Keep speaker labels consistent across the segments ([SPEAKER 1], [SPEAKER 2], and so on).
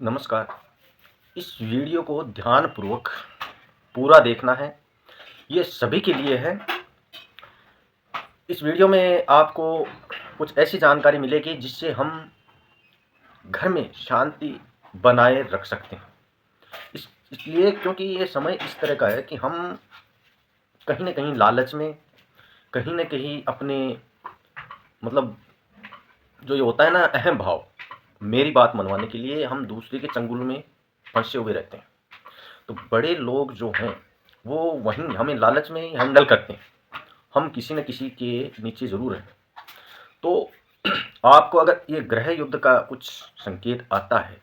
[SPEAKER 1] नमस्कार। इस वीडियो को ध्यानपूर्वक पूरा देखना है। ये सभी के लिए है। इस वीडियो में आपको कुछ ऐसी जानकारी मिलेगी जिससे हम घर में शांति बनाए रख सकते हैं। इसलिए क्योंकि ये समय इस तरह का है कि हम कहीं न कहीं लालच में, कहीं न कहीं अपने मतलब जो ये होता है ना अहम भाव, मेरी बात मनवाने के लिए हम दूसरे के चंगुल में फँसे हुए रहते हैं। तो बड़े लोग जो हैं वो वहीं हमें लालच में ही हैंडल करते हैं। हम किसी न किसी के नीचे ज़रूर हैं। तो आपको अगर ये गृह युद्ध का कुछ संकेत आता है,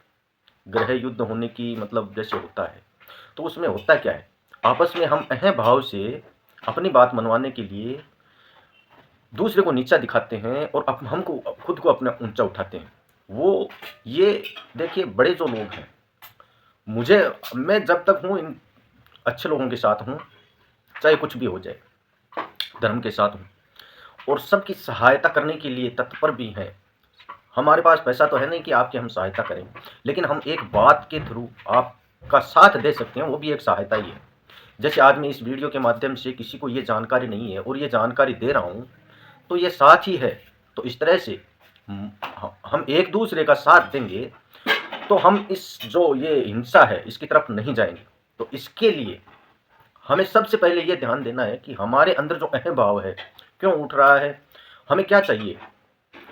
[SPEAKER 1] गृह युद्ध होने की मतलब जैसे होता है, तो उसमें होता क्या है? आपस में हम अहम भाव से अपनी बात मनवाने के लिए दूसरे को नीचा दिखाते हैं और हमको खुद को अपना ऊँचा उठाते हैं। वो ये देखिए बड़े जो लोग हैं, मैं जब तक हूँ इन अच्छे लोगों के साथ हूँ, चाहे कुछ भी हो जाए, धर्म के साथ हूँ और सबकी सहायता करने के लिए तत्पर भी हैं। हमारे पास पैसा तो है नहीं कि आपकी हम सहायता करें, लेकिन हम एक बात के थ्रू आपका साथ दे सकते हैं, वो भी एक सहायता ही है। जैसे आज मैं इस वीडियो के माध्यम से किसी को ये जानकारी नहीं है और ये जानकारी दे रहा हूँ, तो ये साथ ही है। तो इस तरह से हम एक दूसरे का साथ देंगे, तो हम इस जो ये हिंसा है, इसकी तरफ नहीं जाएँगे। तो इसके लिए हमें सबसे पहले ये ध्यान देना है कि हमारे अंदर जो अहम भाव है, क्यों उठ रहा है? हमें क्या चाहिए?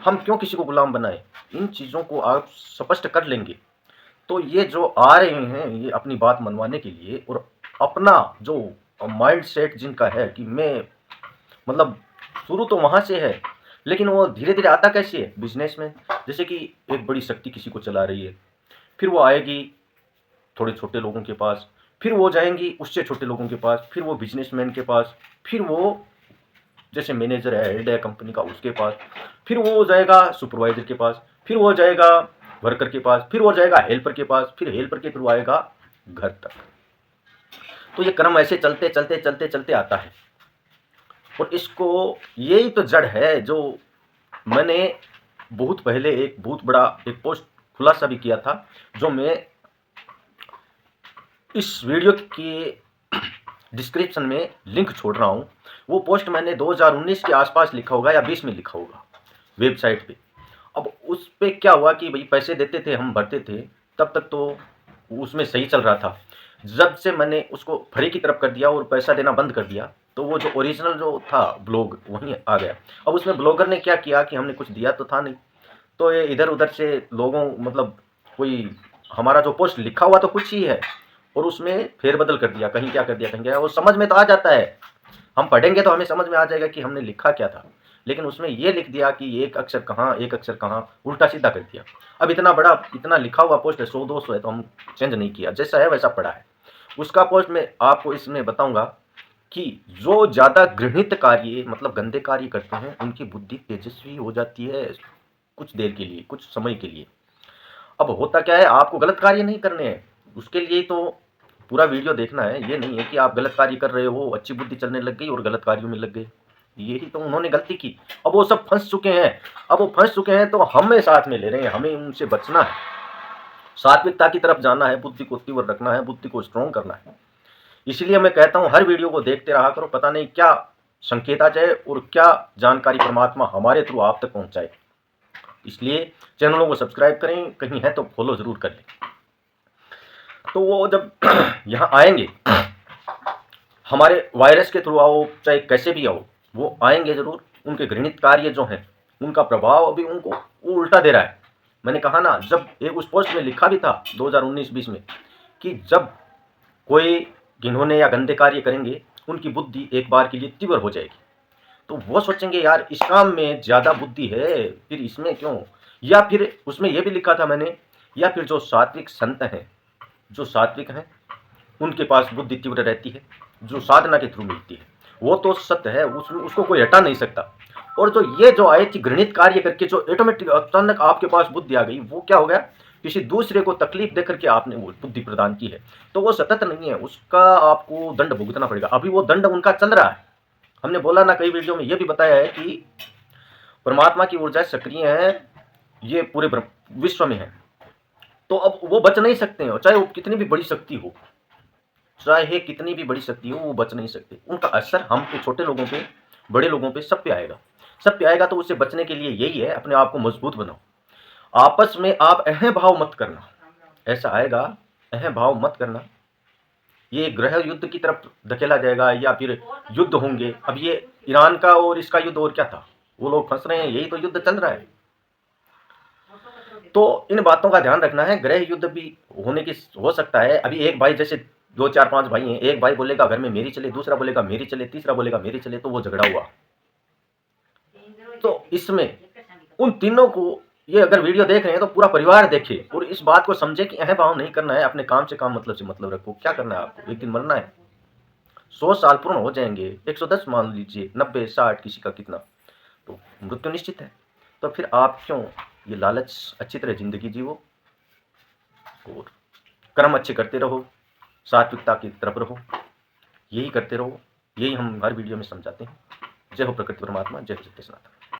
[SPEAKER 1] हम क्यों किसी को गुलाम बनाएँ? इन चीज़ों को आप स्पष्ट कर लेंगे, तो ये जो आ रहे हैं, ये अपनी बात मनवाने के लिए और अपना जो माइंडसेट जिनका है कि मैं मतलब शुरू तो वहाँ से है, लेकिन वो धीरे-धीरे आता कैसे है? बिज़नेस में। जैसे कि एक बड़ी शक्ति किसी को चला रही है, फिर वो आएगी थोड़े छोटे लोगों के पास, फिर वो जाएँगी उससे छोटे लोगों के पास, फिर वो बिज़नेसमैन के पास, फिर वो जैसे मैनेजर है, हेड है कंपनी का उसके पास, फिर वो जाएगा सुपरवाइज़र के पास, फिर वो जाएगा वर्कर के पास, फिर वो जाएगा हेल्पर के पास, फिर हेल्पर के थ्रू आएगा घर तक। तो ये क्रम ऐसे चलते आता है और इसको यही तो जड़ है जो मैंने बहुत पहले एक बहुत बड़ा एक पोस्ट खुलासा भी किया था, जो मैं इस वीडियो के डिस्क्रिप्शन में लिंक छोड़ रहा हूँ। वो पोस्ट मैंने 2019 के आसपास लिखा होगा या 20 में लिखा होगा वेबसाइट पे। अब उस पे क्या हुआ कि भई पैसे देते थे, हम भरते थे, तब तक तो उसमें सही चल रहा था। जब से मैंने उसको फ्री की तरफ कर दिया और पैसा देना बंद कर दिया, तो वो जो ओरिजिनल जो था ब्लॉग वहीं आ गया। अब उसमें ब्लॉगर ने क्या किया कि हमने कुछ दिया तो था नहीं, तो ये इधर-उधर से लोगों मतलब कोई हमारा जो पोस्ट लिखा हुआ तो कुछ ही है और उसमें फेरबदल कर दिया, कहीं क्या कर दिया, कहीं क्या, वो समझ में तो आ जाता है। हम पढ़ेंगे तो हमें समझ में आ जाएगा कि हमने लिखा क्या था। लेकिन उसमें ये लिख दिया कि एक अक्षर कहाँ, एक अक्षर कहाँ, उल्टा-सीधा कर दिया। अब इतना बड़ा इतना लिखा हुआ पोस्ट है, 100-200 है, तो हम चेंज नहीं किया, जैसा है वैसा पड़ा है। उसका पोस्ट मैं आपको इसमें बताऊँगा कि जो ज़्यादा घृणित कार्य मतलब गंदे कार्य करते हैं, उनकी बुद्धि तेजस्वी हो जाती है कुछ देर के लिए, कुछ समय के लिए। अब होता क्या है, आपको गलत कार्य नहीं करने हैं, उसके लिए तो पूरा वीडियो देखना है। ये नहीं है कि आप गलत कार्य कर रहे हो, अच्छी बुद्धि चलने लग गई और गलत कार्यों में लग गए। यही तो उन्होंने गलती की। अब वो सब फँस चुके हैं। अब वो फँस चुके हैं तो हमें साथ में ले रहे हैं, हमें उनसे बचना है। सात्विकता की तरफ जाना है, बुद्धि को तीव्र रखना है, बुद्धि को स्ट्रॉन्ग करना है। इसलिए मैं कहता हूँ हर वीडियो को देखते रहा करो, पता नहीं क्या संकेत आ जाए और क्या जानकारी परमात्मा हमारे थ्रू आप तक पहुँचाए। इसलिए चैनलों को सब्सक्राइब करें, कहीं है तो फॉलो ज़रूर कर लें। तो वो जब यहाँ आएँगे, हमारे वायरस के थ्रू आओ, चाहे कैसे भी आओ, वो आएँगे ज़रूर। उनके घृणित कार्य जो हैं, उनका प्रभाव अभी उनको वो उल्टा दे रहा है। मैंने कहा ना, जब एक उस पोस्ट में लिखा भी था 2019-20 में कि जब कोई घिनौने या गंदे कार्य करेंगे, उनकी बुद्धि एक बार के लिए तीव्र हो जाएगी। तो वो सोचेंगे यार इस काम में ज़्यादा बुद्धि है, फिर इसमें क्यों? या फिर उसमें ये भी लिखा था मैंने, या फिर जो सात्विक संत हैं, जो सात्विक हैं, उनके पास बुद्धि तीव्र रहती है, जो साधना के थ्रू मिलती है। वो तो सत्य है, उसको कोई हटा नहीं सकता। और जो आए थी घृणित कार्य करके जो ऑटोमेटिक अचानक आपके पास बुद्धि आ गई, वो क्या हो गया? किसी दूसरे को तकलीफ देकर के आपने वो बुद्धि प्रदान की है, तो वो सतत नहीं है, उसका आपको दंड भुगतना पड़ेगा। अभी वो दंड उनका चल रहा है। हमने बोला ना, कई वीडियो में ये भी बताया है कि परमात्मा की ऊर्जा सक्रिय है, ये पूरे विश्व में है। तो अब वो बच नहीं सकते हैं, और चाहे वो कितनी भी बड़ी शक्ति हो, चाहे कितनी भी बड़ी शक्ति हो, वो बच नहीं सकते। उनका असर हम पे, छोटे लोगों पे, बड़े लोगों पे, सब पे आएगा। सब पे आएगा, तो उससे बचने के लिए यही है, अपने आप को मजबूत बनाओ। आपस में आप अहम भाव मत करना, ऐसा आएगा, अहम भाव मत करना। ये गृह युद्ध की तरफ धकेला जाएगा, या फिर युद्ध होंगे। अब ये ईरान का और इसका युद्ध और क्या था, वो लोग फंस रहे हैं, यही तो युद्ध चल रहा है। तो इन बातों का ध्यान रखना है। गृह युद्ध भी होने की हो सकता है। अभी एक भाई, जैसे 2 4 5 भाई हैं, एक भाई बोलेगा घर में मेरी चले, दूसरा बोलेगा मेरी चले, तीसरा बोलेगा मेरी चले, तो वो झगड़ा हुआ। तो इसमें उन तीनों को, ये अगर वीडियो देख रहे हैं तो पूरा परिवार देखे और इस बात को समझे कि अहम भाव नहीं करना है, अपने काम से काम, मतलब से मतलब रखो। क्या करना है आपको, एक दिन मरना है। 100 साल पूर्ण हो जाएंगे, 110 मान लीजिए, 90 60, किसी का कितना, तो मृत्यु निश्चित है। तो फिर आप क्यों ये लालच, अच्छी तरह जिंदगी जियो और कर्म अच्छे करते रहो, सात्विकता की तरफ रहो, यही करते रहो। यही हम हर वीडियो में समझाते हैं। जय हो प्रकृति परमात्मा, जय हो सत्य सनातन।